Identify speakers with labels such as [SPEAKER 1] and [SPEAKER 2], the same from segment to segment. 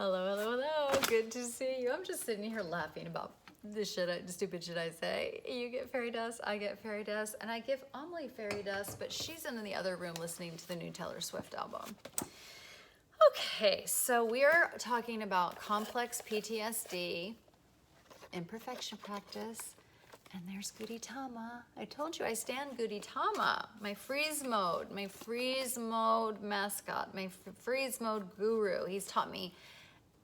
[SPEAKER 1] Hello, hello, hello. Good to see you. I'm just sitting here laughing about the stupid shit I say. You get fairy dust, I get fairy dust, and I give Amelie fairy dust, but she's in the other room listening to the new Taylor Swift album. Okay, so we're talking about complex PTSD, imperfection practice, and there's Goody Tama. I told you I stand Goody Tama, my freeze mode mascot, my freeze mode guru. He's taught me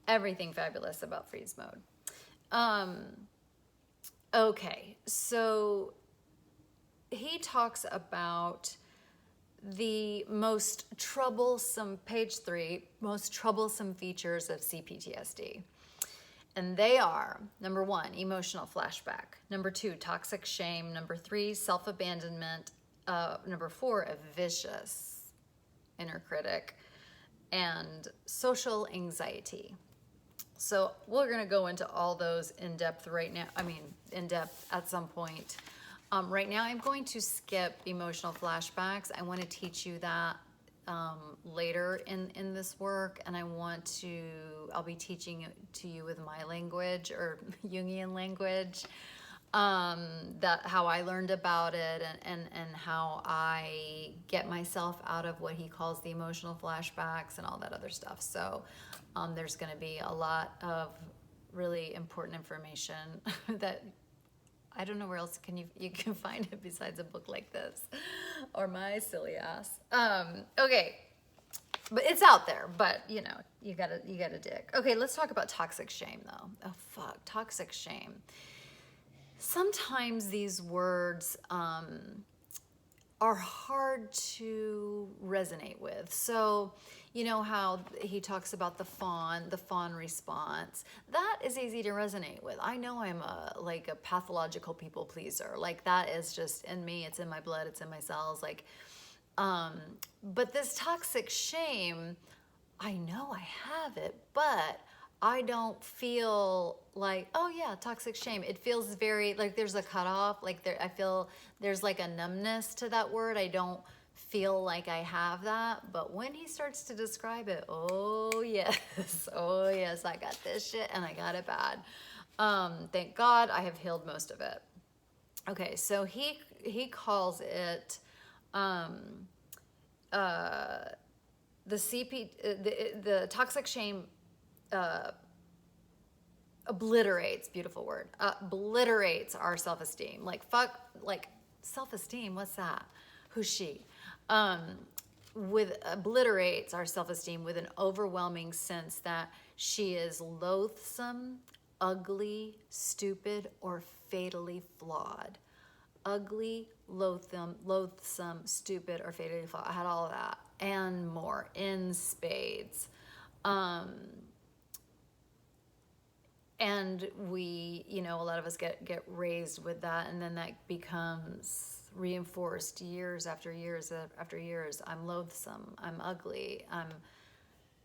[SPEAKER 1] everything fabulous about freeze mode. Okay, so he talks about the most troublesome, page 3, most troublesome features of CPTSD. And they are, number 1, emotional flashback. Number 2, toxic shame. Number 3, self-abandonment. Number 4, a vicious inner critic. And social anxiety. So we're going to go into all those in depth right now. In depth at some point. Right now I'm going to skip emotional flashbacks. I want to teach you that later in this work, and I'll be teaching it to you with my language, or Jungian language, that how I learned about it, and how I get myself out of what he calls the emotional flashbacks and all that other stuff. So there's going to be a lot of really important information that I don't know where else you can find it besides a book like this, or my silly ass. Okay, but it's out there. But you gotta dig. Okay, let's talk about toxic shame though. Oh fuck, toxic shame. Sometimes these words are hard to resonate with. So, you know how he talks about the fawn response. That is easy to resonate with. I know I'm a pathological people pleaser. Like, that is just in me. It's in my blood. It's in my cells. But this toxic shame, I know I have it, but I don't feel like, oh yeah, toxic shame. It feels very, like there's a cutoff, I feel there's like a numbness to that word. I don't feel like I have that, but when he starts to describe it, oh yes, oh yes, I got this shit and I got it bad. Thank God I have healed most of it. Okay, so he calls it, the toxic shame obliterates, beautiful word, obliterates our self-esteem. Self-esteem, what's that? Who's she? Obliterates our self-esteem with an overwhelming sense that she is loathsome, ugly, stupid, or fatally flawed. Ugly, loathsome, stupid, or fatally flawed. I had all of that and more in spades. And we, a lot of us get raised with that, and then that becomes reinforced years after years after years. I'm loathsome, I'm ugly, I'm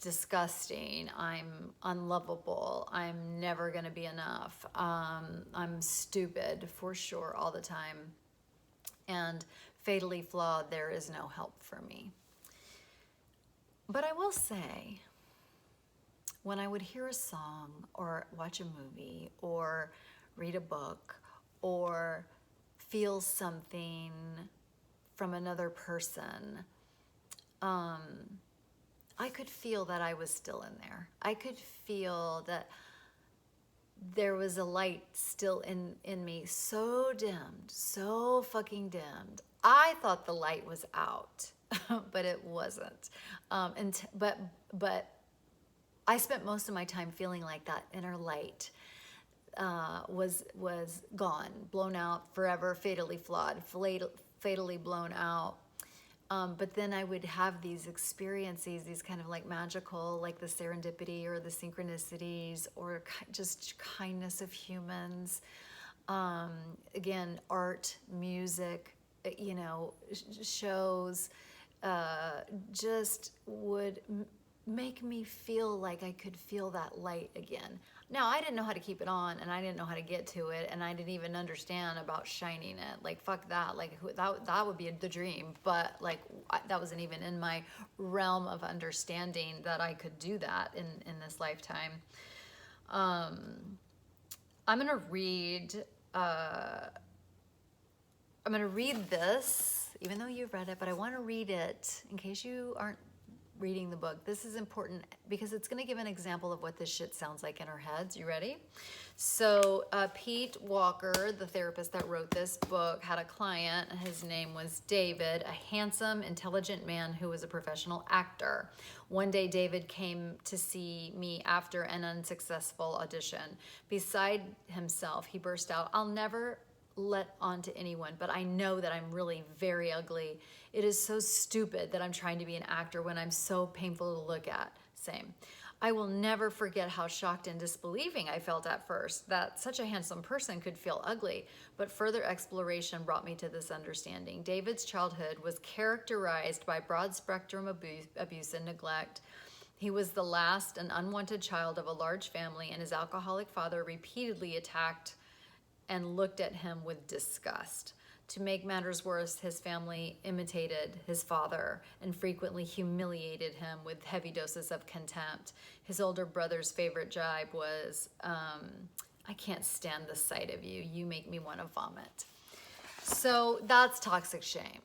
[SPEAKER 1] disgusting, I'm unlovable, I'm never gonna be enough, I'm stupid for sure all the time, and fatally flawed, there is no help for me. But I will say, when I would hear a song or watch a movie or read a book or feel something from another person, I could feel that I was still in there. I could feel that there was a light still in me, so dimmed, so fucking dimmed. I thought the light was out, but it wasn't. But I spent most of my time feeling like that inner light was gone, blown out, forever, fatally flawed, fatally blown out. But then I would have these experiences, these kind of like magical, like the serendipity or the synchronicities or just kindness of humans. Again, art, music, shows, just would make me feel like I could feel that light again. Now, I didn't know how to keep it on, and I didn't know how to get to it, and I didn't even understand about shining it. Like, fuck that. Like, that would be the dream, but like, that wasn't even in my realm of understanding that I could do that in this lifetime. I'm gonna read this, even though you've read it, but I want to read it in case you aren't reading the book. This is important because it's going to give an example of what this shit sounds like in our heads. You ready? So Pete Walker, the therapist that wrote this book, had a client. His name was David, a handsome, intelligent man who was a professional actor. One day, David came to see me after an unsuccessful audition. Beside himself, he burst out, "I'll never let on to anyone, but I know that I'm really very ugly. It is so stupid that I'm trying to be an actor when I'm so painful to look at." Same. "I will never forget how shocked and disbelieving I felt at first that such a handsome person could feel ugly, but further exploration brought me to this understanding. David's childhood was characterized by broad spectrum abuse and neglect. He was the last and unwanted child of a large family, and his alcoholic father repeatedly attacked and looked at him with disgust. To make matters worse, his family imitated his father and frequently humiliated him with heavy doses of contempt. His older brother's favorite jibe was, 'I can't stand the sight of you. You make me want to vomit.'" So that's toxic shame.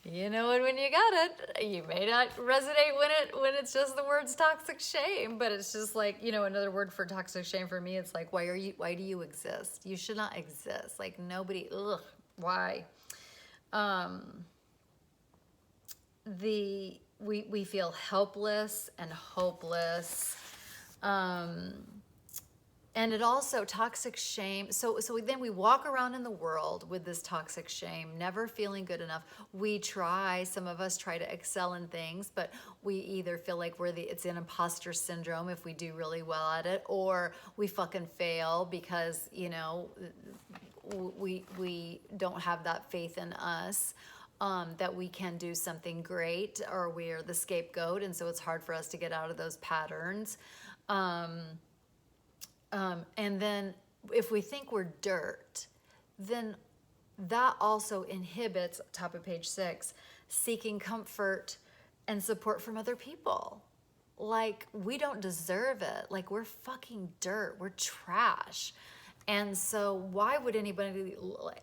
[SPEAKER 1] You know it when you got it. You may not resonate when it's just the words toxic shame, but it's just like, you know, another word for toxic shame for me, it's like, why do you exist? You should not exist. Like, nobody, why? We feel helpless and hopeless. And it also, toxic shame, so then we walk around in the world with this toxic shame, never feeling good enough. Some of us try to excel in things, but we either feel like it's an imposter syndrome if we do really well at it, or we fucking fail because, you know, we don't have that faith in us. That we can do something great, or we're the scapegoat, and so it's hard for us to get out of those patterns. And then if we think we're dirt, then that also inhibits, top of page 6, seeking comfort and support from other people. Like, we don't deserve it. Like, we're fucking dirt. We're trash. And so why would anybody,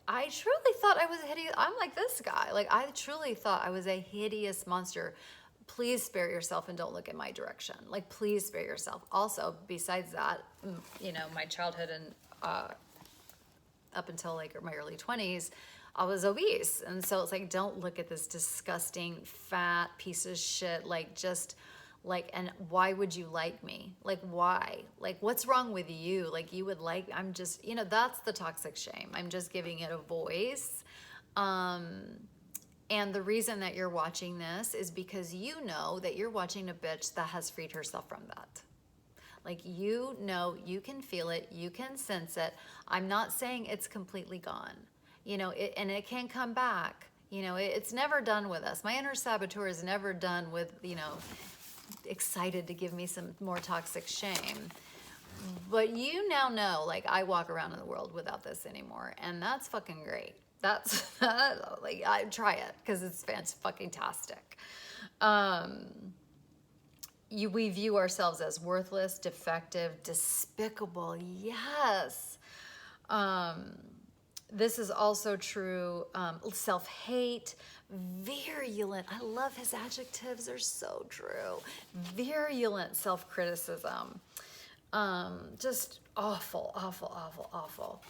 [SPEAKER 1] I truly thought I was hideous. I'm like this guy. Like, I truly thought I was a hideous monster. Please spare yourself and don't look in my direction. Like, please spare yourself. Also, besides that, you know, my childhood and up until like my early 20s, I was obese. And so it's like, don't look at this disgusting, fat piece of shit. Like, just like, and why would you like me? Like, why? Like, what's wrong with you? Like, you would like, I'm just, you know, that's the toxic shame. I'm just giving it a voice. And the reason that you're watching this is because you know that you're watching a bitch that has freed herself from that. Like, you know, you can feel it, you can sense it. I'm not saying it's completely gone, you know, and it can come back. You know, it's never done with us. My inner saboteur is never done with, you know, excited to give me some more toxic shame. But you now know, like, I walk around in the world without this anymore, and that's fucking great. That's like, I try it because it's fucking tastic. We view ourselves as worthless, defective, despicable. Yes. This is also true. Self-hate, virulent. I love his adjectives. They're so true. Virulent self-criticism. Just awful, awful, awful, awful.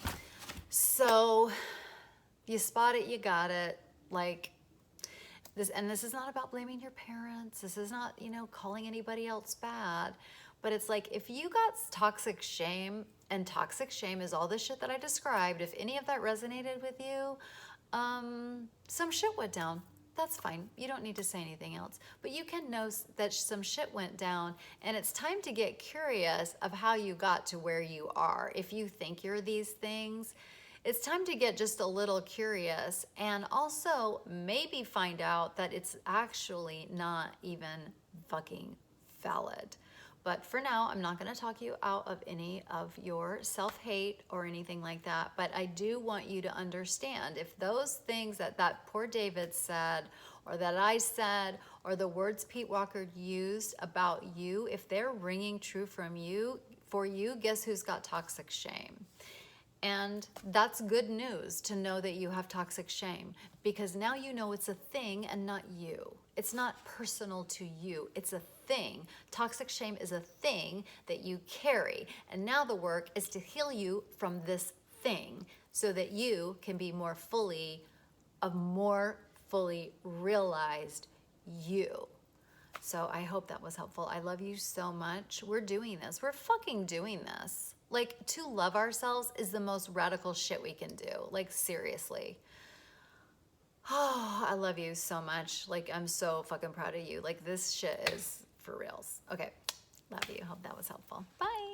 [SPEAKER 1] So you spot it, you got it. Like this, and this is not about blaming your parents. This is not, you know, calling anybody else bad. But it's like, if you got toxic shame, and toxic shame is all the shit that I described, if any of that resonated with you, some shit went down. That's fine. You don't need to say anything else. But you can know that some shit went down, and it's time to get curious of how you got to where you are. If you think you're these things, it's time to get just a little curious and also maybe find out that it's actually not even fucking valid. But for now, I'm not going to talk you out of any of your self-hate or anything like that. But I do want you to understand, if those things that that poor David said, or that I said, or the words Pete Walker used about you, if they're ringing true from you, for you, guess who's got toxic shame? And that's good news to know that you have toxic shame, because now you know it's a thing and not you. It's not personal to you. It's a thing. Toxic shame is a thing that you carry. And now the work is to heal you from this thing so that you can be more fully realized you. So I hope that was helpful. I love you so much. We're doing this. We're fucking doing this. Like, to love ourselves is the most radical shit we can do. Like, seriously. Oh, I love you so much. Like, I'm so fucking proud of you. Like, this shit is for reals. Okay. Love you. Hope that was helpful. Bye.